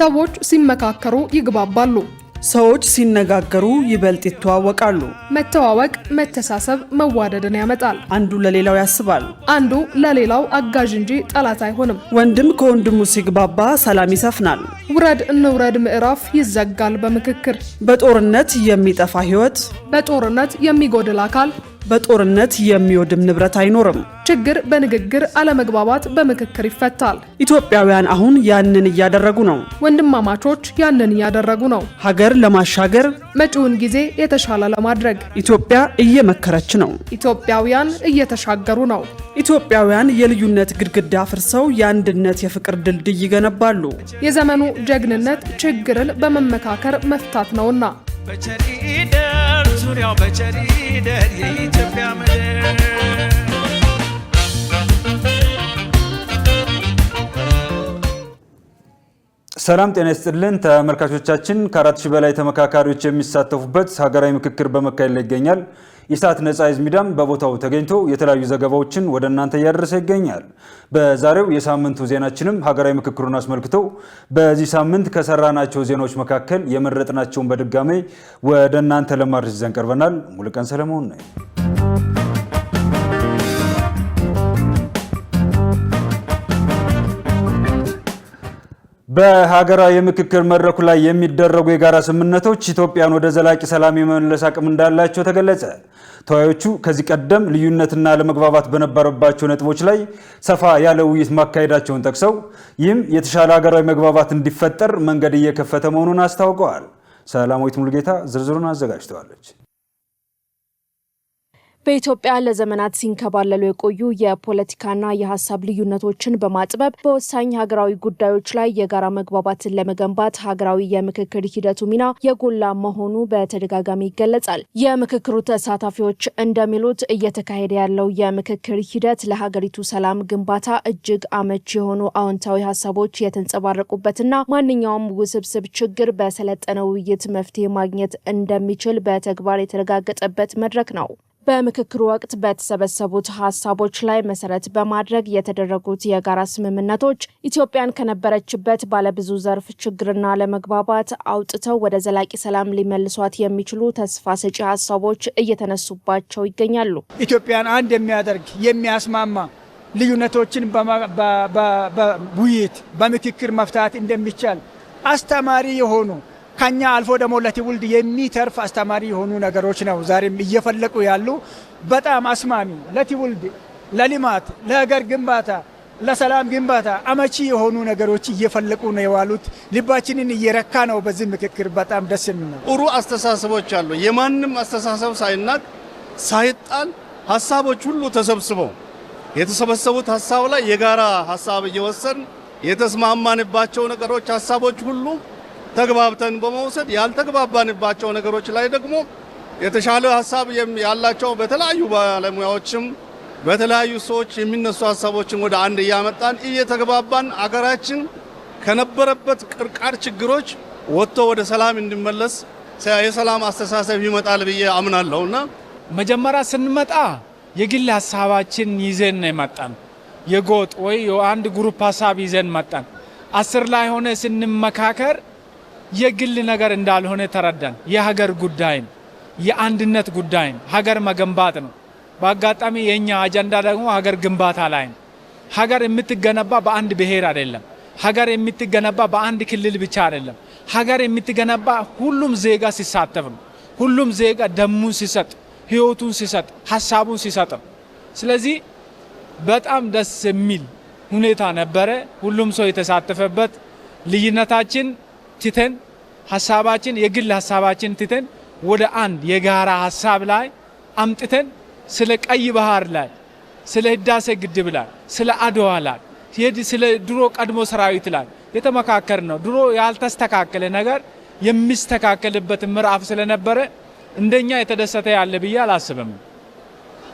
ሰዎች ሲመካከሩ ይግባባሉ ሰዎች ሲነጋገሩ ይበልጥ ይተዋወቃሉ መተዋወቅ መተሳሰብ መዋደድን ያመጣል አንዱ ለሌላው ያስባል አንዱ ለሌላው አጋዥ እንጂ ጠላት አይሆንም ወንድም ከወንድሙ ሲግባባ ሰላም ይሰፍናል ውረድ እንውረድ ምዕራፍ ይዘጋል በምክክር በጦርነት የሚጠፋ ህይወት በጦርነት የሚጎድል አካል በጦርነት የሚወድም ንብረት አይኖርም ችግር በንግግር አለመግባባት በምክክር ይፈታል ኢትዮጵያውያን አሁን ያንን እያደረጉ ነው ወንድማማቾች ያንን እያደረጉ ነው ሀገር ለማሻገር መጪውን ጊዜ የተሻለ ለማድረግ ኢትዮጵያ እየመከረች ነው ኢትዮጵያውያን እየተሻገሩ ነው ኢትዮጵያውያን የልዩነት ግድግዳ ፍርሰው የአንድነት የፍቅር ድልድይ ይገነባሉ የዘመኑ ጀግንነት ችግርን በመመካከር መፍታት ነውና በቸሪደር ዙሪያው በቸሪደር የኢትዮጵያ ምድር ሰላም ጤና ይስጥልን ተመልካቾቻችን ከ4000 በላይ ተመካካሪዎች የሚሳተፉበት ሀገራዊ ምክክር በመካሄድ ላይ ይገኛል ኢሳት ነጻ ህዝብ ሚዲያም በቦታው ተገኝቶ የተለያዩ ዘገባዎችን ወደ እናንተ ያደረሰ ይገኛል በዛሬው የሳምንቱ ዜናችንም ሀገራዊ ምክክሩን አስመልክቶ በዚህ ሳምንት ከሰራናቸው ዜናዎች መካከል የመረጥናቸውን በድጋሜ ወደ እናንተ ለማድረስ ይዘን ቀርበናል ሙሉቀን ሰለሞን ነኝ በሀገራዊ የምክክር መድረኩ ላይ የሚደረጉ የጋራ ስምምነቶች ኢትዮጵያን ወደ ዘላቂ ሰላም የመመለስ አቅም እንዳላቸው ተገለጸ ተወያዮቹ ከዚህ ቀደም ልዩነትና ለመግባባት በነበረባቸው ነጥቦች ላይ ሰፋ ያለ ውይይት ማካሄዳቸውን ጠቅሰው ይህም የተሻለ ሀገራዊ መግባባት እንዲፈጠር መንገድ እየከፈተ መሆኑን አስታውቀዋል ሰላማዊት ሙሉጌታ ዝርዝሩን አዘጋጅተዋለች በኢትዮጵያ ለዘመናት ሲንከባለሉ የቆዩ የፖለቲካና የሐሳብ ልዩነቶችን በማጥበብ በወሳኝ ሀገራዊ ጉዳዮች ላይ የጋራ መግባባትን ለመገንባት ሀገራዊ የምክክር ሂደቱ ሚና የጎላ መሆኑ በተደጋጋሚ ይገለጻል። የምክክሩ ተሳታፊዎች እንደሚሉት እየተካሄደ ያለው የምክክር ሂደት ለሀገሪቱ ሰላም ግንባታ እጅግ አመቺ የሆኑ አዎንታዊ ሀሳቦች የተንጸባረቁበትና ማንኛውም ውስብስብ ችግር በሰለጠነ ውይይት መፍትሄ ማግኘት እንደሚችል በተግባር የተረጋገጠበት መድረክ ነው። በምክክሩ ወቅት በተሰበሰቡት ሀሳቦች ላይ መሰረት በማድረግ የተደረጉት የጋራ ስምምነቶች ኢትዮጵያን ከነበረችበት ባለብዙ ዘርፍ ችግርና ለመግባባት አውጥተው ወደ ዘላቂ ሰላም ሊመልሷት የሚችሉ ተስፋ ሰጪ ሀሳቦች እየተነሱባቸው ይገኛሉ። ኢትዮጵያን አንድ የሚያደርግ የሚያስማማ ልዩነቶችን በውይይት በምክክር መፍታት እንደሚቻል አስተማሪ የሆኑ ከኛ አልፎ ደግሞ ለትውልድ የሚተርፍ አስተማሪ የሆኑ ነገሮች ነው ዛሬም እየፈለቁ ያሉ በጣም አስማሚ ለትውልድ ለልማት ለሀገር ግንባታ ለሰላም ግንባታ አመቺ የሆኑ ነገሮች እየፈለቁ ነው ያሉት ልባችንን እየረካ ነው በዚህ ምክክር በጣም ደስ የሚል ጥሩ አስተሳሰቦች አሉ የማንንም አስተሳሰብ ሳይናቅ ሳይጣል ሐሳቦች ሁሉ ተሰብስበው የተሰበሰቡት ሐሳብ ላይ የጋራ ሐሳብ እየወሰን የተስማማንባቸው ነገሮች ሐሳቦች ሁሉ ተግባብተን በመውሰድ ያልተግባባንባቸው ነገሮች ላይ ደግሞ የተሻለ ሐሳብ ያላቸው በተለያዩ ባለሙያዎችም በተለያዩ ሰዎች የሚነሱ ሐሳቦችን ወደ አንድ ያመጣን እየተግባባን አገራችን ከነበረበት ቅርቃር ችግሮች ወጥቶ ወደ ሰላም እንዲመለስ የሰላም አስተሳሰብ ይመጣል ብዬ አምናለሁና መጀመሪያ ስንመጣ የግል ሐሳባችን ይዘን መጣን የጎጥ ወይ የአንድ ግሩፕ ሐሳብ ይዘን መጣን 10 ላይ ሆነ ስንመካከር የግል ነገር እንዳልሆነ ተረዳን የሀገር ጉዳይ የአንድነት ጉዳይ ሀገር መገንባት ነው በአጋጣሚ የኛ አጀንዳ ደግሞ ሀገር ግንባታ ላይ ነው ሀገር የምትገነባ በአንድ ብሔር አይደለም ሀገር የምትገነባ በአንድ ክልል ብቻ አይደለም ሀገር የምትገነባ ሁሉም ዜጋ ሲሳተፍ ነው ሁሉም ዜጋ ደሙን ሲሰጥ ህይወቱን ሲሰጥ ሐሳቡን ሲሰጥ ስለዚህ በጣም ደስ የሚል ሁኔታ ነበረ ሁሉም ሰው የተሳተፈበት ልዩነታችን ትተን ሐሳባችን የግል ሐሳባችን ትተን ወደ አንድ የጋራ ሐሳብ ላይ አምጥተን ስለ ቀይ ባህር ላይ ስለ ህዳሴ ግድብ ላይ ስለ አድዋ ላይ ስለ ድሮ ቀድሞ ሰራዊት ላይ የተመካከር ነው ድሮ ያልተስተካከለ ነገር የሚስተካከልበት ምዕራፍ ስለነበረ እንደኛ የተደሰተ ያለ ብዬ አላስብም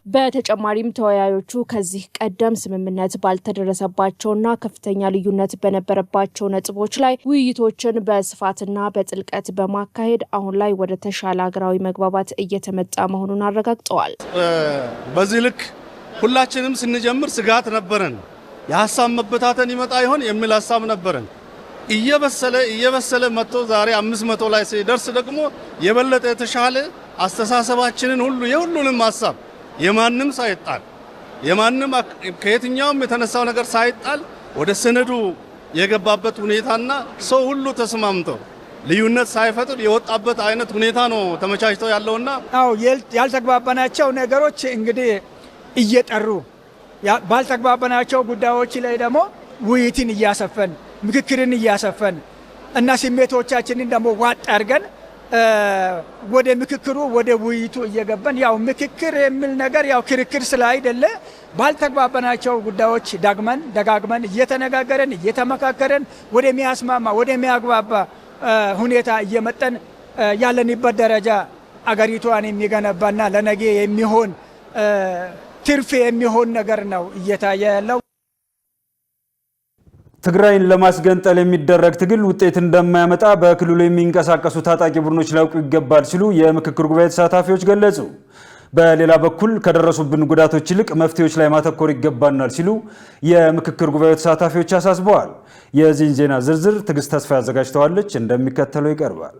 በተጨማሪም ተወያዮቹ ከዚህ ቀደም ስምምነት ባልተደረሰባቸውና ከፍተኛ ልዩነት በነበረባቸው ነጥቦች ላይ ውይይቶችን በስፋትና በጥልቀት በማካሄድ አሁን ላይ ወደ ተሻለ ሀገራዊ መግባባት እየተመጣ መሆኑን አረጋግጠዋል። በዚህ ልክ ሁላችንም ስንጀምር ስጋት ነበረን። የሐሳብ መበታተን ይመጣ ይሆን የሚል ሐሳብ ነበረን። እየበሰለ መጥቶ ዛሬ 500 ላይ ሲደርስ ደግሞ የበለጠ የተሻለ አስተሳሰባችንን ሁሉ የሁሉንም ሐሳብ የማንም ሳይጣል የማንም ከየትኛውም የተነሳው ነገር ሳይጣል ወደ ሰነዱ የገባበት ሁኔታና ሰው ሁሉ ተስማምቶ ልዩነት ሳይፈጥር የወጣበት አይነት ሁኔታ ነው ተመቻችቶ ያለውና ያልተግባባናቸው ነገሮች እንግዲህ እየጠሩ ባልተግባባናቸው ጉዳዮች ላይ ደግሞ ውይይትን እያሰፈን ምክክርን እያሰፈን እና ስሜቶቻችንን ደግሞ ዋጥ አድርገን ወደ ምክክሩ ወደ ውይይቱ እየገባን ያው ምክክር የሚል ነገር ያው ክርክር ስላይደለ ባልተግባባናቸው ጉዳዮች ደጋግመን እየተነጋገረን እየተመካከረን ወደሚያስማማ ወደሚያግባባ ሁኔታ እየመጠን ያለንበት ደረጃ አገሪቷን የሚገነባና ለነገ የሚሆን ትርፍ የሚሆን ነገር ነው እየታየ ያለው። ትግራይን ለማስገንጠል የሚደረግ ትግል ውጤት እንደማያመጣ በክልሉ የሚንቀሳቀሱ ታጣቂ ቡድኖች ሊያውቁ ይገባል ሲሉ የምክክር ጉባኤ ተሳታፊዎች ገለጹ። በሌላ በኩል ከደረሱብን ጉዳቶች ይልቅ መፍትሄዎች ላይ ማተኮር ይገባናል ሲሉ የምክክር ጉባኤ ተሳታፊዎች አሳስበዋል። የዚህን ዜና ዝርዝር ትዕግስት ተስፋ ያዘጋጅተዋለች፣ እንደሚከተለው ይቀርባል።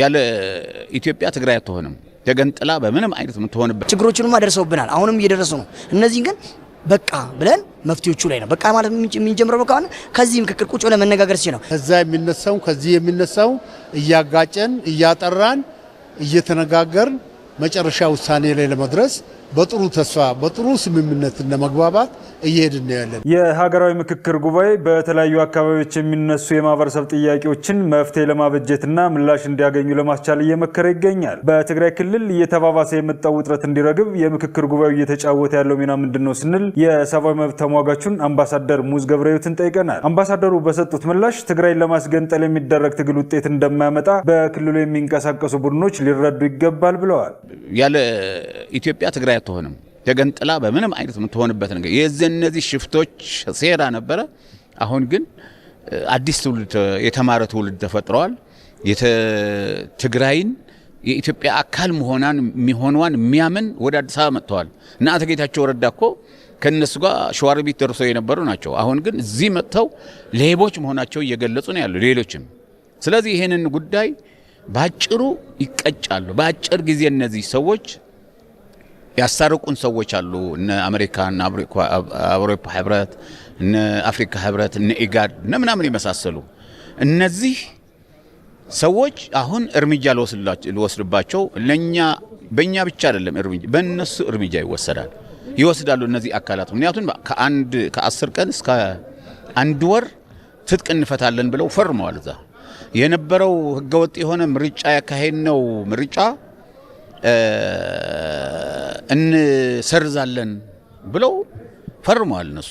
ያለ ኢትዮጵያ ትግራይ አትሆንም። ተገንጥላ በምንም አይነት የምትሆንበት ችግሮችንም አደረሰውብናል። አሁንም እየደረሱ ነው። እነዚህ ግን በቃ ብለን መፍትሄዎቹ ላይ ነው በቃ ማለት የሚጀምረው ከሆነ ከዚህ ምክክር ቁጭ ብለን መነጋገር ነው። ከዛ የሚነሳው ከዚህ የሚነሳው እያጋጨን እያጠራን እየተነጋገርን መጨረሻ ውሳኔ ላይ ለመድረስ በጥሩ ተስፋ በጥሩ ስምምነት ለመግባባት እየሄድን ነው ያለን። የሀገራዊ ምክክር ጉባኤ በተለያዩ አካባቢዎች የሚነሱ የማህበረሰብ ጥያቄዎችን መፍትሄ ለማበጀትና ምላሽ እንዲያገኙ ለማስቻል እየመከረ ይገኛል። በትግራይ ክልል እየተባባሰ የመጣው ውጥረት እንዲረግብ የምክክር ጉባኤው እየተጫወተ ያለው ሚና ምንድነው ስንል የሰብአዊ መብት ተሟጋቹን አምባሳደር ሙዝ ገብረሕይወትን ጠይቀናል። አምባሳደሩ በሰጡት ምላሽ ትግራይን ለማስገንጠል የሚደረግ ትግል ውጤት እንደማያመጣ በክልሉ የሚንቀሳቀሱ ቡድኖች ሊረዱ ይገባል ብለዋል። ያለ ኢትዮጵያ ትግራይ አትሆንም። ተገንጥላ በምንም አይነት የምትሆንበት ነገር የእነዚህ ሽፍቶች ሴራ ነበረ። አሁን ግን አዲስ ትውልድ የተማረ ትውልድ ተፈጥሯል። ትግራይን የኢትዮጵያ አካል መሆኗን የሚያምን ወደ አዲስ አበባ መጥተዋል እና አቶ ጌታቸው ረዳ እኮ ከነሱ ጋር ሸዋሮቢት ደርሰው የነበሩ ናቸው። አሁን ግን እዚህ መጥተው ሌቦች መሆናቸው እየገለጹ ነው ያሉ ሌሎችም። ስለዚህ ይሄንን ጉዳይ ባጭሩ ይቀጫሉ። ባጭር ጊዜ እነዚህ ሰዎች ያሳርቁን ሰዎች አሉ። እነ አሜሪካ እና አውሮፓ ህብረት፣ እነ አፍሪካ ህብረት፣ እነ ኢጋድ እና ምናምን ይመሳሰሉ እነዚህ ሰዎች አሁን እርምጃ ሊወስድባቸው በእኛ ብቻ አይደለም እርምጃ በእነሱ እርምጃ ይወስዳሉ እነዚህ አካላት። ምክንያቱም ከ10 ቀን እስከ 1 ወር ትጥቅ እንፈታለን ብለው ፈርመዋል። እዛ የነበረው ህገወጥ የሆነ ምርጫ ያካሄድነው ምርጫ እንሰርዛለን ብለው ፈርመዋል እነሱ።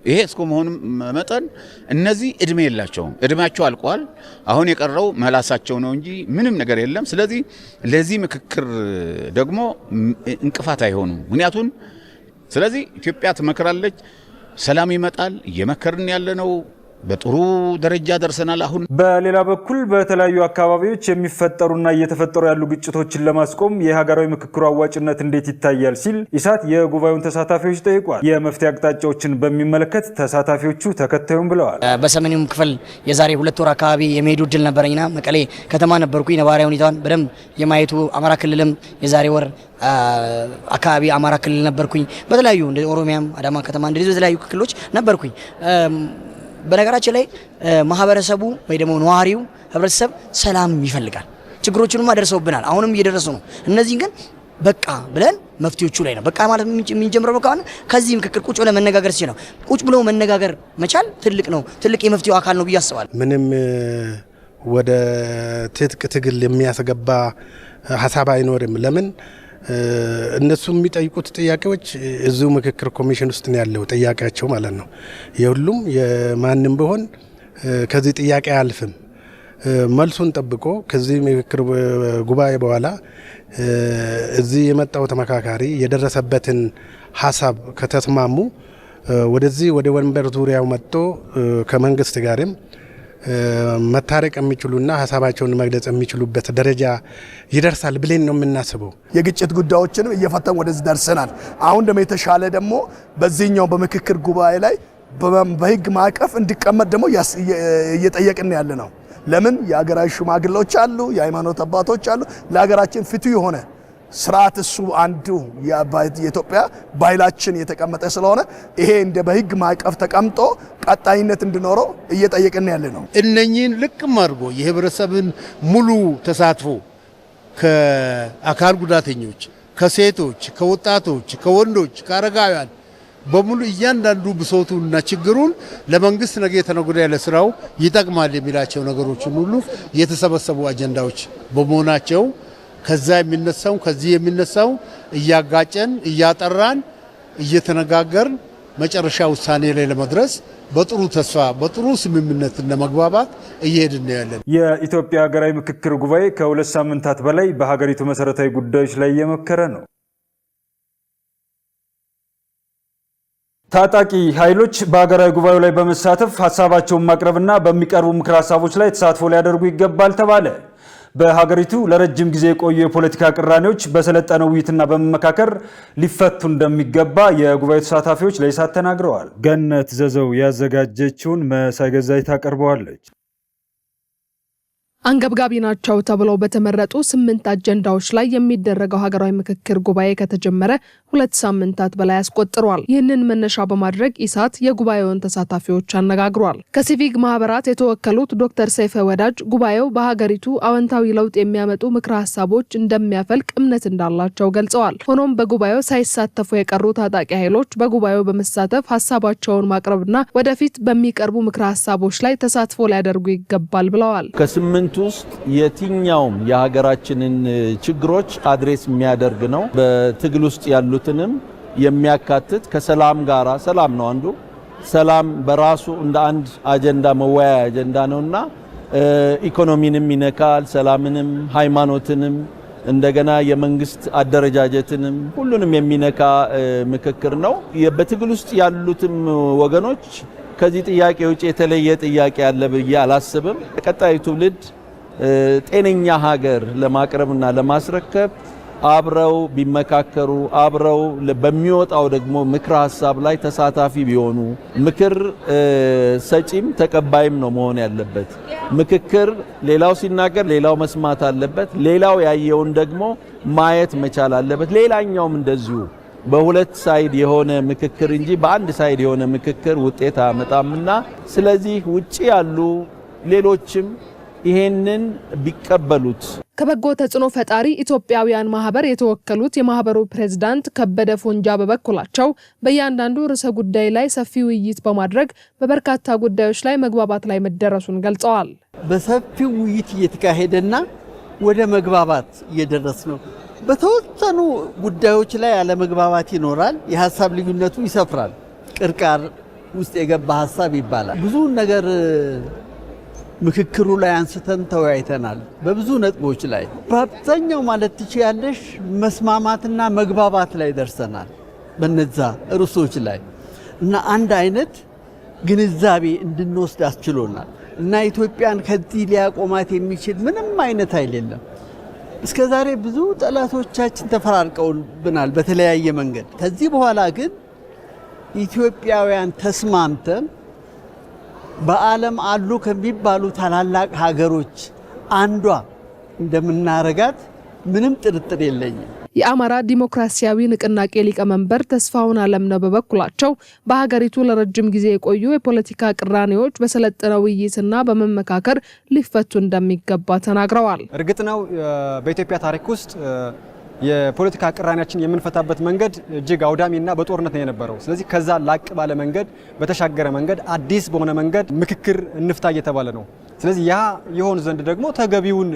ይሄ እስከመሆኑ መጠን እነዚህ እድሜ የላቸውም፣ እድሜያቸው አልቋል። አሁን የቀረው መላሳቸው ነው እንጂ ምንም ነገር የለም። ስለዚህ ለዚህ ምክክር ደግሞ እንቅፋት አይሆኑም። ምክንያቱም ስለዚህ ኢትዮጵያ ትመክራለች፣ ሰላም ይመጣል። እየመከርን ያለነው በጥሩ ደረጃ ደርሰናል። አሁን በሌላ በኩል በተለያዩ አካባቢዎች የሚፈጠሩና እየተፈጠሩ ያሉ ግጭቶችን ለማስቆም የሀገራዊ ምክክሩ አዋጭነት እንዴት ይታያል ሲል ኢሳት የጉባኤውን ተሳታፊዎች ጠይቋል። የመፍትሄ አቅጣጫዎችን በሚመለከት ተሳታፊዎቹ ተከታዩም ብለዋል። በሰሜኑም ክፍል የዛሬ 2 ወር አካባቢ የመሄዱ እድል ነበረኝና መቀሌ ከተማ ነበርኩኝ። ነባራዊ ሁኔታውን በደንብ የማየቱ አማራ ክልልም የዛሬ ወር አካባቢ አማራ ክልል ነበርኩኝ። በተለያዩ እንደ ኦሮሚያም አዳማ ከተማ እንደዚህ በተለያዩ ክልሎች ነበርኩኝ። በነገራችን ላይ ማህበረሰቡ ወይ ደግሞ ነዋሪው ህብረተሰብ ሰላም ይፈልጋል። ችግሮችንም አደረሰውብናል፣ አሁንም እየደረሱ ነው። እነዚህ ግን በቃ ብለን መፍትሄዎቹ ላይ ነው በቃ ማለት የሚጀምረው ከሆነ ከዚህ ምክክር ቁጭ ብለን መነጋገር ነው። ቁጭ ብሎ መነጋገር መቻል ትልቅ ነው፣ ትልቅ የመፍትሄው አካል ነው ብዬ አስባለሁ። ምንም ወደ ትጥቅ ትግል የሚያስገባ ሀሳብ አይኖርም። ለምን እነሱ የሚጠይቁት ጥያቄዎች እዚሁ ምክክር ኮሚሽን ውስጥ ነው ያለው ጥያቄያቸው ማለት ነው። የሁሉም የማንም ቢሆን ከዚህ ጥያቄ አያልፍም። መልሱን ጠብቆ ከዚህ ምክክር ጉባኤ በኋላ እዚህ የመጣው ተመካካሪ የደረሰበትን ሀሳብ ከተስማሙ ወደዚህ ወደ ወንበር ዙሪያው መጥቶ ከመንግስት ጋርም መታረቅ የሚችሉና ሀሳባቸውን መግለጽ የሚችሉበት ደረጃ ይደርሳል ብለን ነው የምናስበው። የግጭት ጉዳዮችንም እየፈተን ወደዚህ ደርሰናል። አሁን ደግሞ የተሻለ ደግሞ በዚህኛው በምክክር ጉባኤ ላይ በህግ ማዕቀፍ እንዲቀመጥ ደግሞ እየጠየቅን ያለ ነው። ለምን የሀገራዊ ሽማግሌዎች አሉ፣ የሃይማኖት አባቶች አሉ። ለሀገራችን ፍትህ የሆነ ስርዓት እሱ አንዱ የኢትዮጵያ ባህላችን የተቀመጠ ስለሆነ ይሄ እንደ በህግ ማዕቀፍ ተቀምጦ ቀጣይነት እንዲኖረው እየጠየቅን ያለ ነው። እነኚህን ልቅም አድርጎ የህብረተሰብን ሙሉ ተሳትፎ ከአካል ጉዳተኞች፣ ከሴቶች፣ ከወጣቶች፣ ከወንዶች፣ ከአረጋውያን በሙሉ እያንዳንዱ ብሶቱንና ችግሩን ለመንግስት ነገ ተነግሮ ያለ ስራው ይጠቅማል የሚላቸው ነገሮችን ሁሉ የተሰበሰቡ አጀንዳዎች በመሆናቸው ከዛ የሚነሳው ከዚህ የሚነሳው እያጋጨን እያጠራን እየተነጋገርን መጨረሻ ውሳኔ ላይ ለመድረስ በጥሩ ተስፋ በጥሩ ስምምነትና መግባባት እየሄድን ያለን። የኢትዮጵያ ሀገራዊ ምክክር ጉባኤ ከ2 ሳምንታት በላይ በሀገሪቱ መሰረታዊ ጉዳዮች ላይ እየመከረ ነው። ታጣቂ ኃይሎች በሀገራዊ ጉባኤው ላይ በመሳተፍ ሀሳባቸውን ማቅረብና በሚቀርቡ ምክር ሀሳቦች ላይ ተሳትፎ ሊያደርጉ ይገባል ተባለ። በሀገሪቱ ለረጅም ጊዜ የቆዩ የፖለቲካ ቅራኔዎች በሰለጠነ ውይይትና በመመካከር ሊፈቱ እንደሚገባ የጉባኤው ተሳታፊዎች ለኢሳት ተናግረዋል። ገነት ዘዘው ያዘጋጀችውን መሳይ ገዛይ ታቀርበዋለች። አንገብጋቢ ናቸው ተብለው በተመረጡ 8 አጀንዳዎች ላይ የሚደረገው ሀገራዊ ምክክር ጉባኤ ከተጀመረ 2 ሳምንታት በላይ አስቆጥሯል። ይህንን መነሻ በማድረግ ኢሳት የጉባኤውን ተሳታፊዎች አነጋግሯል። ከሲቪክ ማህበራት የተወከሉት ዶክተር ሰይፈ ወዳጅ ጉባኤው በሀገሪቱ አዎንታዊ ለውጥ የሚያመጡ ምክረ ሀሳቦች እንደሚያፈልቅ እምነት እንዳላቸው ገልጸዋል። ሆኖም በጉባኤው ሳይሳተፉ የቀሩ ታጣቂ ኃይሎች በጉባኤው በመሳተፍ ሀሳባቸውን ማቅረብና ወደፊት በሚቀርቡ ምክረ ሀሳቦች ላይ ተሳትፎ ሊያደርጉ ይገባል ብለዋል። ከ8 ውስጥ የትኛውም የሀገራችንን ችግሮች አድሬስ የሚያደርግ ነው። በትግል ውስጥ ያሉትንም የሚያካትት ከሰላም ጋራ ሰላም ነው አንዱ ሰላም በራሱ እንደ አንድ አጀንዳ መወያያ አጀንዳ ነውና ኢኮኖሚንም ይነካል፣ ሰላምንም፣ ሃይማኖትንም እንደገና የመንግስት አደረጃጀትንም ሁሉንም የሚነካ ምክክር ነው። በትግል ውስጥ ያሉትም ወገኖች ከዚህ ጥያቄ ውጭ የተለየ ጥያቄ ያለ ብዬ አላስብም። ቀጣዩ ትውልድ ጤነኛ ሀገር ለማቅረብና ለማስረከብ አብረው ቢመካከሩ አብረው በሚወጣው ደግሞ ምክር ሀሳብ ላይ ተሳታፊ ቢሆኑ ምክር ሰጪም ተቀባይም ነው መሆን ያለበት። ምክክር ሌላው ሲናገር ሌላው መስማት አለበት። ሌላው ያየውን ደግሞ ማየት መቻል አለበት። ሌላኛውም እንደዚሁ በሁለት ሳይድ የሆነ ምክክር እንጂ በአንድ ሳይድ የሆነ ምክክር ውጤት አያመጣምና ስለዚህ ውጪ ያሉ ሌሎችም ይሄንን ቢቀበሉት። ከበጎ ተጽዕኖ ፈጣሪ ኢትዮጵያውያን ማህበር የተወከሉት የማህበሩ ፕሬዝዳንት ከበደ ፎንጃ በበኩላቸው በእያንዳንዱ ርዕሰ ጉዳይ ላይ ሰፊ ውይይት በማድረግ በበርካታ ጉዳዮች ላይ መግባባት ላይ መደረሱን ገልጸዋል። በሰፊው ውይይት እየተካሄደና ወደ መግባባት እየደረስ ነው። በተወሰኑ ጉዳዮች ላይ አለመግባባት ይኖራል። የሀሳብ ልዩነቱ ይሰፍራል። ቅርቃር ውስጥ የገባ ሀሳብ ይባላል። ብዙ ነገር ምክክሩ ላይ አንስተን ተወያይተናል። በብዙ ነጥቦች ላይ በአብዛኛው ማለት ትችያለሽ መስማማትና መግባባት ላይ ደርሰናል። በነዛ ርዕሶች ላይ እና አንድ አይነት ግንዛቤ እንድንወስድ አስችሎናል እና ኢትዮጵያን ከዚህ ሊያቆማት የሚችል ምንም አይነት ኃይል የለም። እስከዛሬ ብዙ ጠላቶቻችን ተፈራርቀውብናል በተለያየ መንገድ። ከዚህ በኋላ ግን ኢትዮጵያውያን ተስማምተን በዓለም አሉ ከሚባሉ ታላላቅ ሀገሮች አንዷ እንደምናረጋት ምንም ጥርጥር የለኝም። የአማራ ዲሞክራሲያዊ ንቅናቄ ሊቀመንበር ተስፋውን አለምነው በበኩላቸው በሀገሪቱ ለረጅም ጊዜ የቆዩ የፖለቲካ ቅራኔዎች በሰለጠነ ውይይትና በመመካከር ሊፈቱ እንደሚገባ ተናግረዋል። እርግጥ ነው በኢትዮጵያ ታሪክ ውስጥ የፖለቲካ ቅራኔያችን የምንፈታበት መንገድ እጅግ አውዳሚና በጦርነት ነው የነበረው። ስለዚህ ከዛ ላቅ ባለ መንገድ በተሻገረ መንገድ አዲስ በሆነ መንገድ ምክክር እንፍታ እየተባለ ነው። ስለዚህ ያ ይሆን ዘንድ ደግሞ ተገቢውን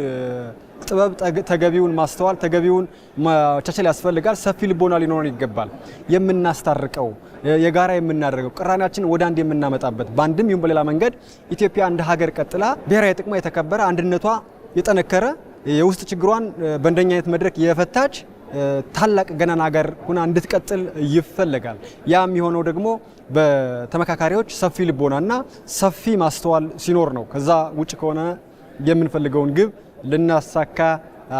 ጥበብ፣ ተገቢውን ማስተዋል፣ ተገቢውን ማቻቻል ያስፈልጋል። ሰፊ ልቦና ሊኖረን ይገባል። የምናስታርቀው የጋራ የምናደርገው ቅራኔያችን ወደ አንድ የምናመጣበት በአንድም ይሁን በሌላ መንገድ ኢትዮጵያ እንደ ሀገር ቀጥላ ብሔራዊ ጥቅሟ የተከበረ አንድነቷ የጠነከረ የውስጥ ችግሯን በእንደኛ አይነት መድረክ የፈታች ታላቅ ገናና ሀገር ሆና እንድትቀጥል ይፈልጋል። ያ የሚሆነው ደግሞ በተመካካሪዎች ሰፊ ልቦናና ሰፊ ማስተዋል ሲኖር ነው። ከዛ ውጭ ከሆነ የምንፈልገውን ግብ ልናሳካ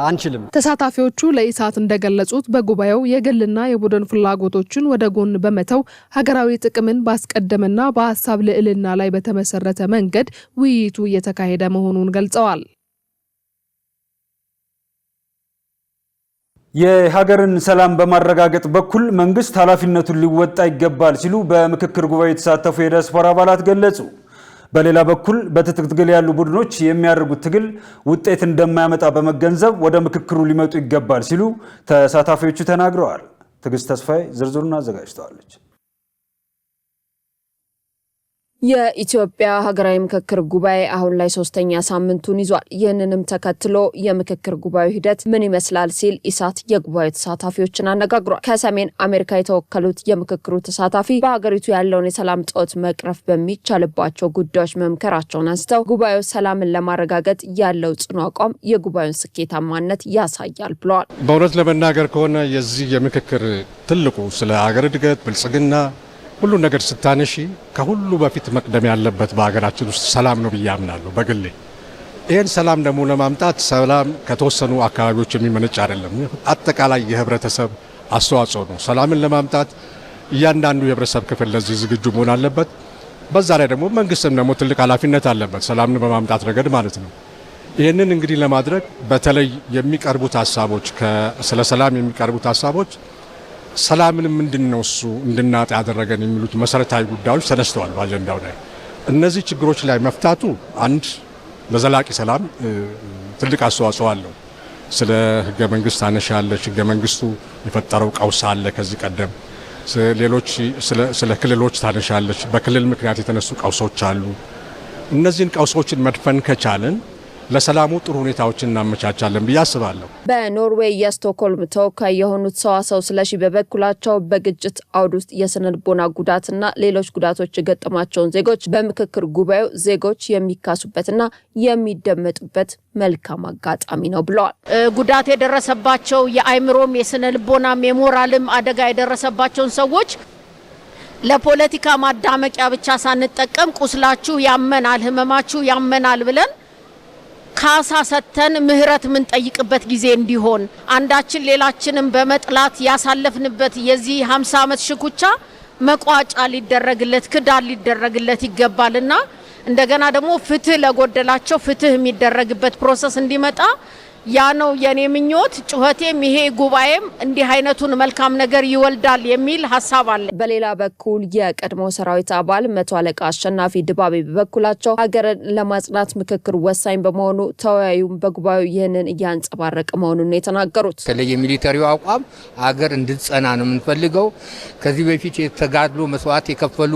አንችልም። ተሳታፊዎቹ ለኢሳት እንደገለጹት በጉባኤው የግልና የቡድን ፍላጎቶችን ወደ ጎን በመተው ሀገራዊ ጥቅምን ባስቀደመና በሐሳብ ልዕልና ላይ በተመሰረተ መንገድ ውይይቱ እየተካሄደ መሆኑን ገልጸዋል። የሀገርን ሰላም በማረጋገጥ በኩል መንግስት ኃላፊነቱን ሊወጣ ይገባል ሲሉ በምክክር ጉባኤ የተሳተፉ የዲያስፖራ አባላት ገለጹ። በሌላ በኩል በትጥቅ ትግል ያሉ ቡድኖች የሚያደርጉት ትግል ውጤት እንደማያመጣ በመገንዘብ ወደ ምክክሩ ሊመጡ ይገባል ሲሉ ተሳታፊዎቹ ተናግረዋል። ትዕግስት ተስፋዬ ዝርዝሩን አዘጋጅተዋለች። የኢትዮጵያ ሀገራዊ ምክክር ጉባኤ አሁን ላይ 3ኛ ሳምንቱን ይዟል። ይህንንም ተከትሎ የምክክር ጉባኤው ሂደት ምን ይመስላል ሲል ኢሳት የጉባኤው ተሳታፊዎችን አነጋግሯል። ከሰሜን አሜሪካ የተወከሉት የምክክሩ ተሳታፊ በሀገሪቱ ያለውን የሰላም ጦት መቅረፍ በሚቻልባቸው ጉዳዮች መምከራቸውን አንስተው ጉባኤው ሰላምን ለማረጋገጥ ያለው ጽኑ አቋም የጉባኤውን ስኬታማነት ያሳያል ብለዋል። በእውነት ለመናገር ከሆነ የዚህ የምክክር ትልቁ ስለ ሀገር እድገት ብልጽግና ሁሉ ነገር ስታነሺ ከሁሉ በፊት መቅደም ያለበት በሀገራችን ውስጥ ሰላም ነው ብዬ አምናለሁ በግሌ። ይህን ሰላም ደግሞ ለማምጣት ሰላም ከተወሰኑ አካባቢዎች የሚመነጭ አይደለም፣ አጠቃላይ የህብረተሰብ አስተዋጽኦ ነው። ሰላምን ለማምጣት እያንዳንዱ የህብረተሰብ ክፍል ለዚህ ዝግጁ መሆን አለበት። በዛ ላይ ደግሞ መንግስትም ደግሞ ትልቅ ኃላፊነት አለበት ሰላምን በማምጣት ረገድ ማለት ነው። ይህንን እንግዲህ ለማድረግ በተለይ የሚቀርቡት ሀሳቦች ስለ ሰላም የሚቀርቡት ሀሳቦች ሰላምን ምንድነው እሱ እንድናጣ ያደረገን የሚሉት መሰረታዊ ጉዳዮች ተነስተዋል በአጀንዳው ላይ። እነዚህ ችግሮች ላይ መፍታቱ አንድ ለዘላቂ ሰላም ትልቅ አስተዋጽኦ አለው። ስለ ህገ መንግስት አነሻለች። ህገ መንግስቱ የፈጠረው ቀውስ አለ ከዚህ ቀደም። ሌሎች ስለ ክልሎች ታነሻለች። በክልል ምክንያት የተነሱ ቀውሶች አሉ። እነዚህን ቀውሶችን መድፈን ከቻለን ለሰላሙ ጥሩ ሁኔታዎችን እናመቻቻለን ብዬ አስባለሁ። በኖርዌይ የስቶክሆልም ተወካይ የሆኑት ሰዋሰው ስለሺ በበኩላቸው በግጭት አውድ ውስጥ የስነልቦና ጉዳትና ሌሎች ጉዳቶች የገጠማቸውን ዜጎች በምክክር ጉባኤው ዜጎች የሚካሱበትና የሚደመጡበት መልካም አጋጣሚ ነው ብለዋል። ጉዳት የደረሰባቸው የአይምሮም የስነልቦናም የሞራልም አደጋ የደረሰባቸውን ሰዎች ለፖለቲካ ማዳመቂያ ብቻ ሳንጠቀም ቁስላችሁ ያመናል፣ ህመማችሁ ያመናል ብለን ካሳ ሰተን ምህረት ምን ጠይቅበት ጊዜ እንዲሆን አንዳችን ሌላችንን በመጥላት ያሳለፍንበት የዚህ 50 ዓመት ሽኩቻ መቋጫ ሊደረግለት ክዳን ሊደረግለት ይገባልና እንደገና ደግሞ ፍትህ ለጎደላቸው ፍትህ የሚደረግበት ፕሮሰስ እንዲመጣ ያ ነው የኔ ምኞት። ጩኸቴም ይሄ ጉባኤም እንዲህ አይነቱን መልካም ነገር ይወልዳል የሚል ሐሳብ አለ። በሌላ በኩል የቀድሞ ሰራዊት አባል መቶ አለቃ አሸናፊ ድባቤ በበኩላቸው ሀገርን ለማጽናት ምክክር ወሳኝ በመሆኑ ተወያዩም በጉባኤው ይህንን እያንጸባረቀ መሆኑን የተናገሩት። ተለየ ሚሊታሪው አቋም ሀገር እንድትጸና ነው የምንፈልገው። ከዚህ በፊት የተጋድሎ መስዋዕት የከፈሉ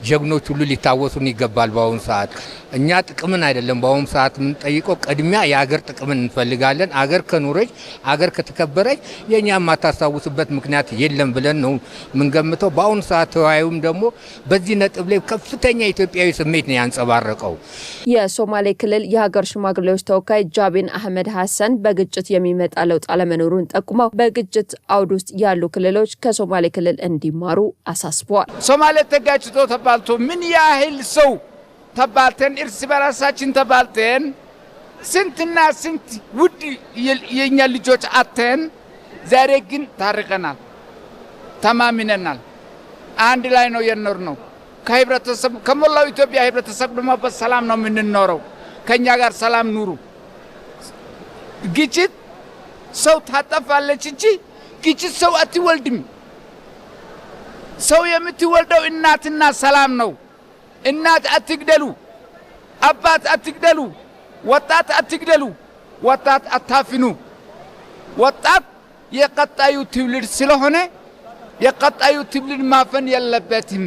ጀግኖች ሁሉ ሊታወሱን ይገባል። በአሁኑ ሰዓት እኛ ጥቅምን አይደለም በአሁኑ ሰዓት የምንጠይቀው፣ ቅድሚያ የሀገር ጥቅምን እንፈልጋለን። አገር ከኖረች አገር ከተከበረች የኛ ማታሳውስበት ምክንያት የለም ብለን ነው ምንገምተው። በአሁኑ ሰዓት ተወያዩም ደግሞ በዚህ ነጥብ ላይ ከፍተኛ ኢትዮጵያዊ ስሜት ነው ያንጸባረቀው። የሶማሌ ክልል የሀገር ሽማግሌዎች ተወካይ ጃቢን አህመድ ሐሰን በግጭት የሚመጣ ለውጥ አለመኖሩን ጠቁመው በግጭት አውድ ውስጥ ያሉ ክልሎች ከሶማሌ ክልል እንዲማሩ አሳስበዋል። ሶማሌ ተጋጭቶ ተባልቶ ምን ያህል ሰው ተባልተን እርስ በራሳችን ተባልተን ስንትና ስንት ውድ የኛ ልጆች አተን ዛሬ ግን ታርቀናል፣ ተማምነናል፣ አንድ ላይ ነው የኖርነው። ከህብረተሰብ ከሞላው ኢትዮጵያ ህብረተሰብ ደግሞ በሰላም ነው የምንኖረው። ከኛ ጋር ሰላም ኑሩ። ግጭት ሰው ታጠፋለች እንጂ ግጭት ሰው አትወልድም። ሰው የምትወልደው እናትና ሰላም ነው። እናት አትግደሉ፣ አባት አትግደሉ፣ ወጣት አትግደሉ፣ ወጣት አታፍኑ። ወጣት የቀጣዩ ትውልድ ስለሆነ የቀጣዩ ትውልድ ማፈን የለበትም።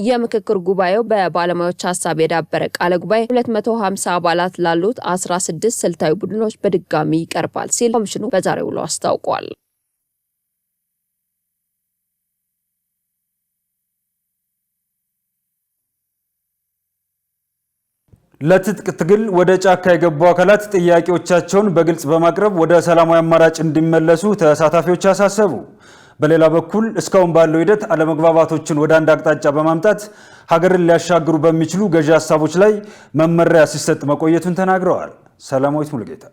የምክክር ጉባኤው በባለሙያዎች ሐሳብ የዳበረ ቃለ ጉባኤ 250 አባላት ላሉት 16 ስልታዊ ቡድኖች በድጋሚ ይቀርባል ሲል ኮሚሽኑ በዛሬው ውሎ አስታውቋል። ለትጥቅ ትግል ወደ ጫካ የገቡ አካላት ጥያቄዎቻቸውን በግልጽ በማቅረብ ወደ ሰላማዊ አማራጭ እንዲመለሱ ተሳታፊዎች አሳሰቡ። በሌላ በኩል እስካሁን ባለው ሂደት አለመግባባቶችን ወደ አንድ አቅጣጫ በማምጣት ሀገርን ሊያሻግሩ በሚችሉ ገዢ ሀሳቦች ላይ መመሪያ ሲሰጥ መቆየቱን ተናግረዋል። ሰላማዊት ሙሉጌታ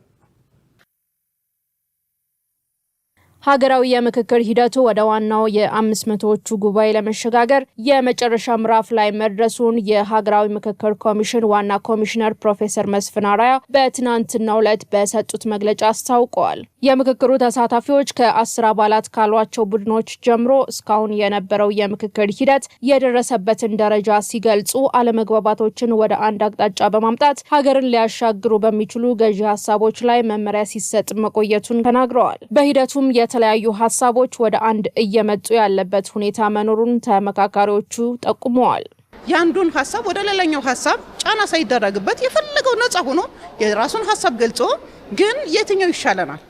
ሀገራዊ የምክክር ሂደቱ ወደ ዋናው የ500ዎቹ ጉባኤ ለመሸጋገር የመጨረሻ ምዕራፍ ላይ መድረሱን የሀገራዊ ምክክር ኮሚሽን ዋና ኮሚሽነር ፕሮፌሰር መስፍን አራያ በትናንትናው ዕለት በሰጡት መግለጫ አስታውቀዋል። የምክክሩ ተሳታፊዎች ከ10 አባላት ካሏቸው ቡድኖች ጀምሮ እስካሁን የነበረው የምክክር ሂደት የደረሰበትን ደረጃ ሲገልጹ አለመግባባቶችን ወደ አንድ አቅጣጫ በማምጣት ሀገርን ሊያሻግሩ በሚችሉ ገዢ ሀሳቦች ላይ መመሪያ ሲሰጥ መቆየቱን ተናግረዋል። በሂደቱም የተለያዩ ሀሳቦች ወደ አንድ እየመጡ ያለበት ሁኔታ መኖሩን ተመካካሪዎቹ ጠቁመዋል። ያንዱን ሀሳብ ወደ ሌላኛው ሀሳብ ጫና ሳይደረግበት የፈለገው ነፃ ሆኖ የራሱን ሀሳብ ገልጾ ግን የትኛው ይሻለናል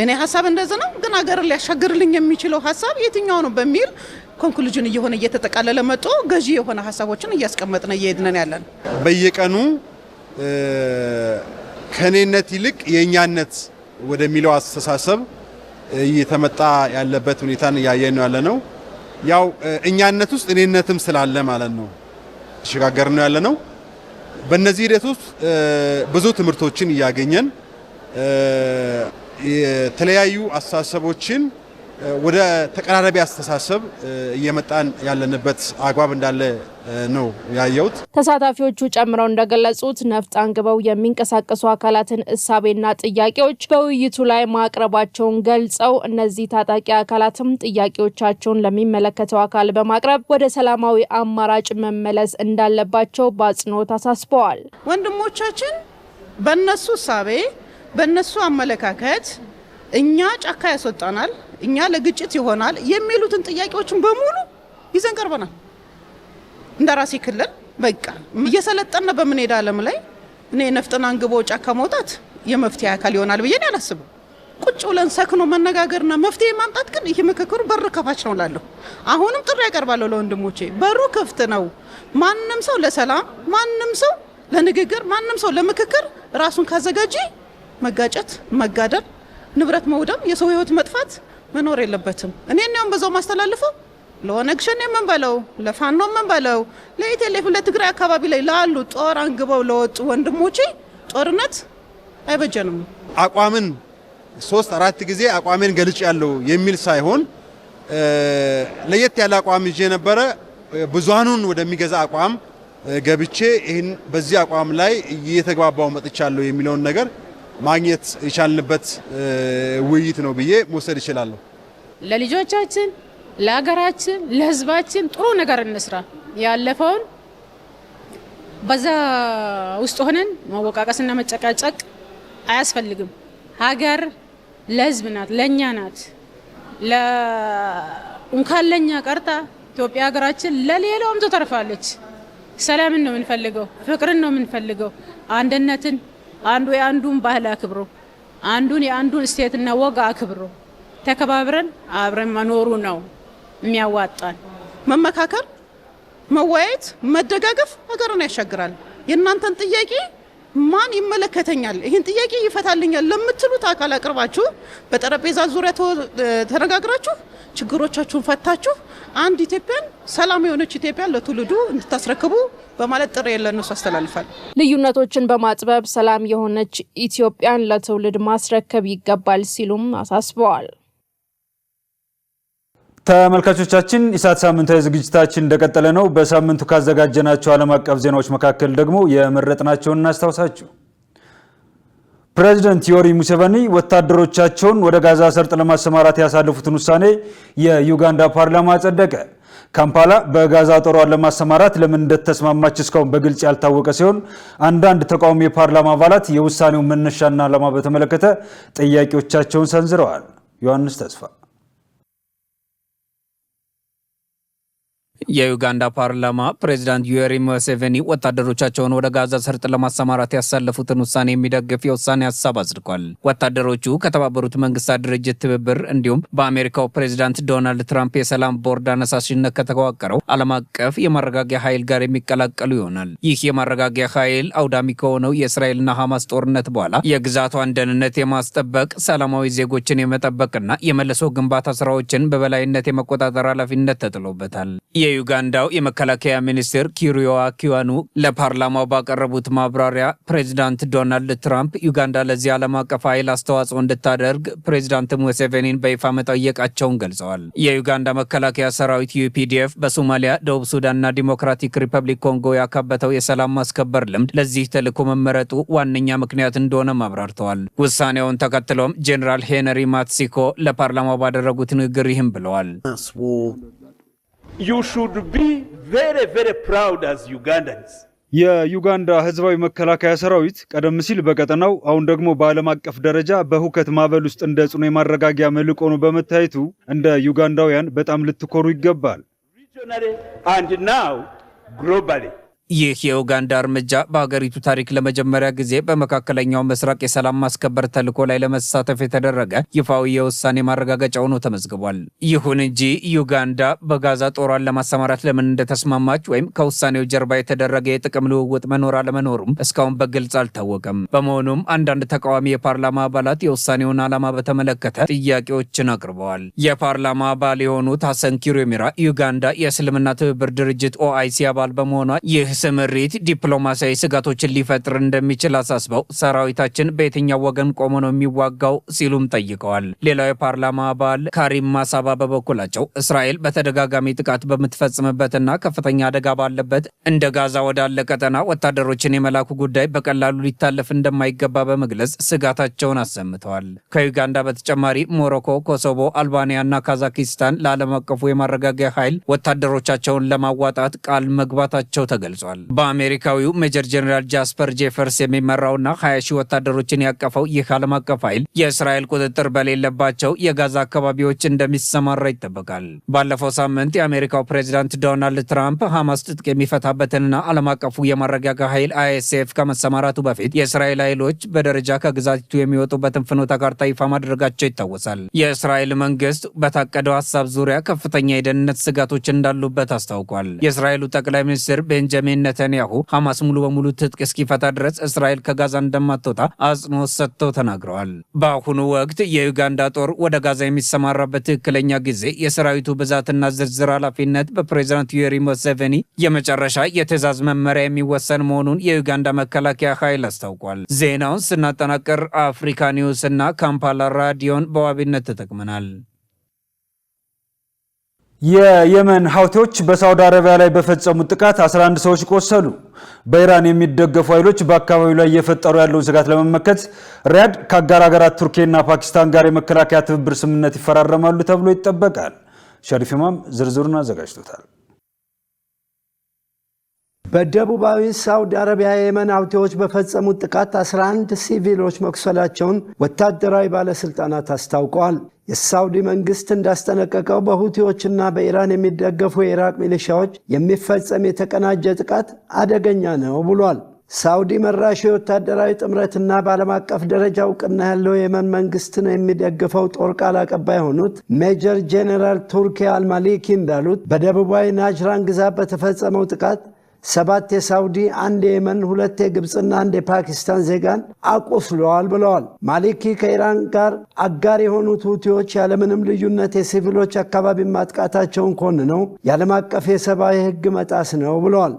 እኔ ሀሳብ እንደዚህ ነው ግን ሀገርን ሊያሻግርልኝ የሚችለው ሀሳብ የትኛው ነው በሚል ኮንክሉዥን እየሆነ እየተጠቃለለ መጥቶ ገዢ የሆነ ሀሳቦችን እያስቀመጥን እየሄድን ያለን በየቀኑ ከኔነት ይልቅ የኛነት ወደሚለው አስተሳሰብ እየተመጣ ያለበት ሁኔታን ያያየን ነው ያለነው። ያው እኛነት ውስጥ እኔነትም ስላለ ማለት ነው ተሸጋገር ነው ያለነው። በእነዚህ ሂደት ውስጥ ብዙ ትምህርቶችን እያገኘን የተለያዩ አስተሳሰቦችን ወደ ተቀራራቢ አስተሳሰብ እየመጣን ያለንበት አግባብ እንዳለ ነው ያየሁት። ተሳታፊዎቹ ጨምረው እንደገለጹት ነፍጥ አንግበው የሚንቀሳቀሱ አካላትን እሳቤና ጥያቄዎች በውይይቱ ላይ ማቅረባቸውን ገልጸው እነዚህ ታጣቂ አካላትም ጥያቄዎቻቸውን ለሚመለከተው አካል በማቅረብ ወደ ሰላማዊ አማራጭ መመለስ እንዳለባቸው በአጽንኦት አሳስበዋል። ወንድሞቻችን በእነሱ እሳቤ በእነሱ አመለካከት እኛ ጫካ ያስወጣናል እኛ ለግጭት ይሆናል የሚሉትን ጥያቄዎችን በሙሉ ይዘን ቀርበናል። እንደራሴ ክልል በቃ እየሰለጠነ በመኔዳ ዓለም ላይ እኔ ነፍጥና አንግቦ ጫካ መውጣት የመፍትሄ አካል ይሆናል ብዬ አላስብም። ቁጭ ብለን ሰክኖ መነጋገርና መፍትሄ ማምጣት ግን ይሄ ምክክሩ በር ከፋች ነው ላለሁ አሁንም ጥሪ ያቀርባለሁ ለወንድሞቼ በሩ ክፍት ነው። ማንንም ሰው ለሰላም ማንንም ሰው ለንግግር ማንንም ሰው ለምክክር ራሱን ካዘጋጀ መጋጨት መጋደል ንብረት መውደም የሰው ህይወት መጥፋት መኖር የለበትም። እኔ ነው በዛው ማስተላልፈው ለኦነግ ሸኔ መንበለው ለፋኖ መንበለው ለኢትዮጵያ ለትግራይ አካባቢ ላይ ላሉ ጦር አንግበው ለወጡ ወንድሞቼ ጦርነት አይበጀንም። አቋምን 3-4 ጊዜ አቋሜን ገልጭ ያለው የሚል ሳይሆን ለየት ያለ አቋም ይዤ ነበረ። ብዙሃኑን ወደሚገዛ አቋም ገብቼ ይሄን በዚህ አቋም ላይ እየተግባባው መጥቻለሁ የሚለውን ነገር ማግኘት የቻልንበት ውይይት ነው ብዬ መውሰድ ይችላል። ለልጆቻችን ለሀገራችን ለህዝባችን ጥሩ ነገር እንስራ። ያለፈውን በዛ ውስጥ ሆነን መወቃቀስና መጨቃጨቅ አያስፈልግም። ሀገር ለህዝብ ናት ለኛ ናት። እንኳን ለኛ ቀርታ ኢትዮጵያ ሀገራችን ለሌላውም ተተርፋለች። ሰላምን ነው የምንፈልገው ፍቅርን ነው የምንፈልገው አንድነትን አንዱ የአንዱን ባህል አክብሮ አንዱን የአንዱን ስቴትና ወግ አክብሮ ተከባብረን አብረን መኖሩ ነው የሚያዋጣን። መመካከር መወያየት መደጋገፍ ሀገርን ያሻግራል። የእናንተን ጥያቄ ማን ይመለከተኛል ይሄን ጥያቄ ይፈታልኛል ለምትሉት አካል አቅርባችሁ በጠረጴዛ ዙሪያ ተነጋግራችሁ ችግሮቻችሁን ፈታችሁ አንድ ኢትዮጵያን ሰላም የሆነች ኢትዮጵያን ለትውልዱ እንድታስረክቡ በማለት ጥሪ ለነሱ አስተላልፋል። ልዩነቶችን በማጥበብ ሰላም የሆነች ኢትዮጵያን ለትውልድ ማስረከብ ይገባል ሲሉም አሳስበዋል። ተመልካቾቻችን ኢሳት ሳምንታዊ ዝግጅታችን እንደቀጠለ ነው። በሳምንቱ ካዘጋጀናቸው ዓለም አቀፍ ዜናዎች መካከል ደግሞ የመረጥናቸውን እናስታውሳችሁ። ፕሬዝዳንት ዮዌሪ ሙሴቬኒ ወታደሮቻቸውን ወደ ጋዛ ሰርጥ ለማሰማራት ያሳለፉትን ውሳኔ የዩጋንዳ ፓርላማ አጸደቀ። ካምፓላ በጋዛ ጦሯን ለማሰማራት ለምን እንደተስማማች እስካሁን በግልጽ ያልታወቀ ሲሆን አንዳንድ ተቃዋሚ የፓርላማ አባላት የውሳኔው መነሻና ዓላማ በተመለከተ ጥያቄዎቻቸውን ሰንዝረዋል። ዮሐንስ ተስፋ የዩጋንዳ ፓርላማ ፕሬዝዳንት ዩዌሪ ሙሴቬኒ ወታደሮቻቸውን ወደ ጋዛ ሰርጥ ለማሰማራት ያሳለፉትን ውሳኔ የሚደግፍ የውሳኔ ሀሳብ አጽድቋል። ወታደሮቹ ከተባበሩት መንግስታት ድርጅት ትብብር እንዲሁም በአሜሪካው ፕሬዝዳንት ዶናልድ ትራምፕ የሰላም ቦርድ አነሳሽነት ከተዋቀረው ዓለም አቀፍ የማረጋጊያ ኃይል ጋር የሚቀላቀሉ ይሆናል። ይህ የማረጋጊያ ኃይል አውዳሚ ከሆነው የእስራኤልና ሐማስ ጦርነት በኋላ የግዛቷን ደህንነት የማስጠበቅ ሰላማዊ ዜጎችን የመጠበቅና የመልሶ ግንባታ ስራዎችን በበላይነት የመቆጣጠር ኃላፊነት ተጥሎበታል። የዩጋንዳው የመከላከያ ሚኒስትር ኪሪዮ አኪዋኑ ለፓርላማው ባቀረቡት ማብራሪያ ፕሬዚዳንት ዶናልድ ትራምፕ ዩጋንዳ ለዚህ ዓለም አቀፍ ኃይል አስተዋጽኦ እንድታደርግ ፕሬዚዳንት ሙሴቬኒን በይፋ መጠየቃቸውን ገልጸዋል። የዩጋንዳ መከላከያ ሰራዊት ዩፒዲኤፍ በሶማሊያ፣ ደቡብ ሱዳንና ዲሞክራቲክ ሪፐብሊክ ኮንጎ ያካበተው የሰላም ማስከበር ልምድ ለዚህ ተልዕኮ መመረጡ ዋነኛ ምክንያት እንደሆነም አብራርተዋል። ውሳኔውን ተከትሎም ጄኔራል ሄነሪ ማትሲኮ ለፓርላማው ባደረጉት ንግግር ይህም ብለዋል። You should be very, very proud as Ugandans. የዩጋንዳ ህዝባዊ መከላከያ ሰራዊት ቀደም ሲል በቀጠናው አሁን ደግሞ በዓለም አቀፍ ደረጃ በሁከት ማዕበል ውስጥ እንደ ጽኑ የማረጋጊያ መልሕቅ ሆኖ በመታየቱ እንደ ዩጋንዳውያን በጣም ልትኮሩ ይገባል። Regionally and now globally. ይህ የኡጋንዳ እርምጃ በሀገሪቱ ታሪክ ለመጀመሪያ ጊዜ በመካከለኛው ምስራቅ የሰላም ማስከበር ተልዕኮ ላይ ለመሳተፍ የተደረገ ይፋዊ የውሳኔ ማረጋገጫ ሆኖ ተመዝግቧል። ይሁን እንጂ ዩጋንዳ በጋዛ ጦሯን ለማሰማራት ለምን እንደተስማማች ወይም ከውሳኔው ጀርባ የተደረገ የጥቅም ልውውጥ መኖር አለመኖሩም እስካሁን በግልጽ አልታወቀም። በመሆኑም አንዳንድ ተቃዋሚ የፓርላማ አባላት የውሳኔውን ዓላማ በተመለከተ ጥያቄዎችን አቅርበዋል። የፓርላማ አባል የሆኑት ሐሰን ኪሩሚራ ዩጋንዳ የእስልምና ትብብር ድርጅት ኦአይሲ አባል በመሆኗ ይህ ስምሪት ዲፕሎማሲያዊ ስጋቶችን ሊፈጥር እንደሚችል አሳስበው ሰራዊታችን በየትኛው ወገን ቆሞ ነው የሚዋጋው ሲሉም ጠይቀዋል። ሌላው የፓርላማ አባል ካሪም ማሳባ በበኩላቸው እስራኤል በተደጋጋሚ ጥቃት በምትፈጽምበትና ከፍተኛ አደጋ ባለበት እንደ ጋዛ ወዳለ ቀጠና ወታደሮችን የመላኩ ጉዳይ በቀላሉ ሊታለፍ እንደማይገባ በመግለጽ ስጋታቸውን አሰምተዋል። ከዩጋንዳ በተጨማሪ ሞሮኮ፣ ኮሶቮ፣ አልባኒያና ካዛኪስታን ለዓለም አቀፉ የማረጋጊያ ኃይል ወታደሮቻቸውን ለማዋጣት ቃል መግባታቸው ተገልጿል። በአሜሪካዊው ሜጀር ጀነራል ጃስፐር ጄፈርስ የሚመራውና 20 ሺህ ወታደሮችን ያቀፈው ይህ ዓለም አቀፍ ኃይል የእስራኤል ቁጥጥር በሌለባቸው የጋዛ አካባቢዎች እንደሚሰማራ ይጠበቃል። ባለፈው ሳምንት የአሜሪካው ፕሬዚዳንት ዶናልድ ትራምፕ ሐማስ ትጥቅ የሚፈታበትንና ዓለም አቀፉ የማረጋጊያ ኃይል አይኤስኤፍ ከመሰማራቱ በፊት የእስራኤል ኃይሎች በደረጃ ከግዛቲቱ የሚወጡበትን ፍኖተ ካርታ ይፋ ማድረጋቸው ይታወሳል። የእስራኤል መንግስት በታቀደው ሀሳብ ዙሪያ ከፍተኛ የደህንነት ስጋቶች እንዳሉበት አስታውቋል። የእስራኤሉ ጠቅላይ ሚኒስትር ቤንጃሚን ነታንያሁ ሐማስ ሙሉ በሙሉ ትጥቅ እስኪፈታ ድረስ እስራኤል ከጋዛ እንደማትወጣ አጽንኦት ሰጥተው ተናግረዋል። በአሁኑ ወቅት የዩጋንዳ ጦር ወደ ጋዛ የሚሰማራበት ትክክለኛ ጊዜ የሰራዊቱ ብዛትና ዝርዝር ኃላፊነት በፕሬዚዳንት ዩዌሪ ሙሴቬኒ የመጨረሻ የትዕዛዝ መመሪያ የሚወሰን መሆኑን የዩጋንዳ መከላከያ ኃይል አስታውቋል። ዜናውን ስናጠናቅር አፍሪካ ኒውስ እና ካምፓላ ራዲዮን በዋቢነት ተጠቅመናል። የየመን ሀውቲዎች በሳውዲ አረቢያ ላይ በፈጸሙት ጥቃት 11 ሰዎች ቆሰሉ። በኢራን የሚደገፉ ኃይሎች በአካባቢው ላይ እየፈጠሩ ያለውን ስጋት ለመመከት ሪያድ ከአጋር ሀገራት ቱርኪና ፓኪስታን ጋር የመከላከያ ትብብር ስምምነት ይፈራረማሉ ተብሎ ይጠበቃል። ሸሪፍ ኢማም ዝርዝሩን አዘጋጅቶታል። በደቡባዊ ሳውዲ አረቢያ የየመን ሀውቲዎች በፈጸሙት ጥቃት 11 ሲቪሎች መቁሰላቸውን ወታደራዊ ባለስልጣናት አስታውቀዋል። የሳውዲ መንግስት እንዳስጠነቀቀው በሁቲዎችና በኢራን የሚደገፉ የኢራቅ ሚሊሻዎች የሚፈጸም የተቀናጀ ጥቃት አደገኛ ነው ብሏል። ሳውዲ መራሹ የወታደራዊ ጥምረትና በዓለም አቀፍ ደረጃ እውቅና ያለው የየመን መንግስት ነው የሚደግፈው ጦር ቃል አቀባይ የሆኑት ሜጀር ጄኔራል ቱርኪ አልማሊኪ እንዳሉት በደቡባዊ ናጅራን ግዛት በተፈጸመው ጥቃት 7 የሳውዲ፣ 1 የየመን፣ 2 የግብፅና 1 የፓኪስታን ዜጋን አቆስለዋል ብለዋል። ማሊኪ ከኢራን ጋር አጋር የሆኑት ሁቲዎች ያለምንም ልዩነት የሲቪሎች አካባቢ ማጥቃታቸውን ኮንነው የዓለም አቀፍ የሰብአዊ ሕግ መጣስ ነው ብለዋል።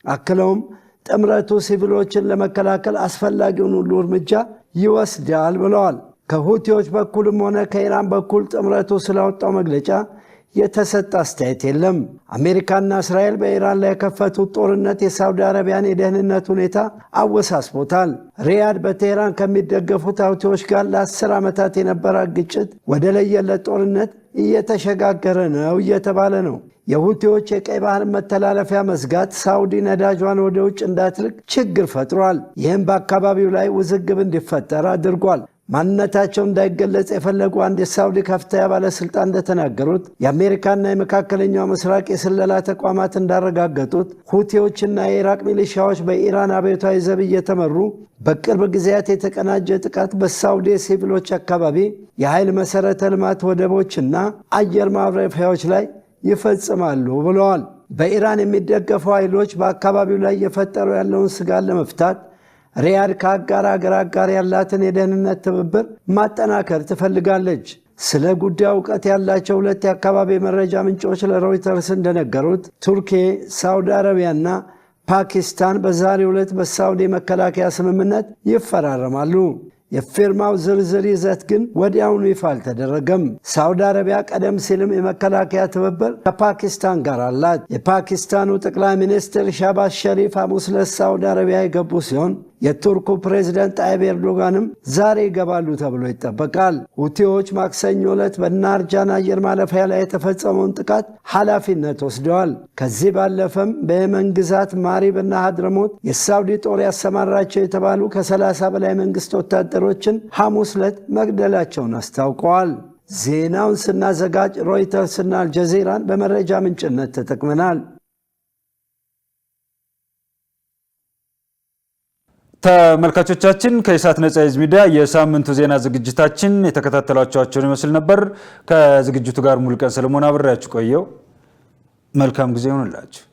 አክለውም ጥምረቱ ሲቪሎችን ለመከላከል አስፈላጊውን ሁሉ እርምጃ ይወስዳል ብለዋል። ከሁቲዎች በኩልም ሆነ ከኢራን በኩል ጥምረቱ ስላወጣው መግለጫ የተሰጠ አስተያየት የለም። አሜሪካና እስራኤል በኢራን ላይ የከፈቱት ጦርነት የሳውዲ አረቢያን የደህንነት ሁኔታ አወሳስቦታል። ሪያድ በቴህራን ከሚደገፉት ሀውቲዎች ጋር ለ10 ዓመታት የነበረ ግጭት ወደ ለየለት ጦርነት እየተሸጋገረ ነው እየተባለ ነው። የሁቲዎች የቀይ ባህር መተላለፊያ መዝጋት ሳውዲ ነዳጇን ወደ ውጭ እንዳትልክ ችግር ፈጥሯል። ይህም በአካባቢው ላይ ውዝግብ እንዲፈጠር አድርጓል። ማንነታቸው እንዳይገለጽ የፈለጉ አንድ የሳውዲ ከፍተኛ ባለስልጣን እንደተናገሩት የአሜሪካና የመካከለኛው ምስራቅ የስለላ ተቋማት እንዳረጋገጡት ሁቲዎችና የኢራቅ ሚሊሻዎች በኢራን አብዮታዊ ዘብ እየተመሩ በቅርብ ጊዜያት የተቀናጀ ጥቃት በሳውዲ ሲቪሎች አካባቢ የኃይል መሰረተ ልማት፣ ወደቦችና አየር ማረፊያዎች ላይ ይፈጽማሉ ብለዋል። በኢራን የሚደገፉ ኃይሎች በአካባቢው ላይ እየፈጠሩ ያለውን ስጋት ለመፍታት ሪያድ ከአጋር ሀገራት ጋር ያላትን የደህንነት ትብብር ማጠናከር ትፈልጋለች። ስለ ጉዳዩ እውቀት ያላቸው ሁለት የአካባቢ መረጃ ምንጮች ለሮይተርስ እንደነገሩት ቱርኪ፣ ሳውዲ አረቢያና ፓኪስታን በዛሬው ዕለት በሳውዲ መከላከያ ስምምነት ይፈራረማሉ። የፊርማው ዝርዝር ይዘት ግን ወዲያውኑ ይፋ አልተደረገም። ሳውዲ አረቢያ ቀደም ሲልም የመከላከያ ትብብር ከፓኪስታን ጋር አላት። የፓኪስታኑ ጠቅላይ ሚኒስትር ሻህባዝ ሸሪፍ ሐሙስ ዕለት ሳውዲ አረቢያ የገቡ ሲሆን የቱርኩ ፕሬዝዳንት ጣይብ ኤርዶጋንም ዛሬ ይገባሉ ተብሎ ይጠበቃል። ሁቲዎች ማክሰኞ ዕለት በናርጃን አየር ማረፊያ ላይ የተፈጸመውን ጥቃት ኃላፊነት ወስደዋል። ከዚህ ባለፈም በየመን ግዛት ማሪብና ሀድረሞት የሳውዲ ጦር ያሰማራቸው የተባሉ ከ30 በላይ መንግስት ወታደሮችን ሐሙስ ዕለት መግደላቸውን አስታውቀዋል። ዜናውን ስናዘጋጅ ሮይተርስና አልጀዚራን በመረጃ ምንጭነት ተጠቅመናል። ተመልካቾቻችን ከኢሳት ነጻ ህዝብ ሚዲያ የሳምንቱ ዜና ዝግጅታችን የተከታተላችኋቸውን ይመስል ነበር። ከዝግጅቱ ጋር ሙሉቀን ሰለሞን አብሬያችሁ ቆየው። መልካም ጊዜ ይሁንላችሁ።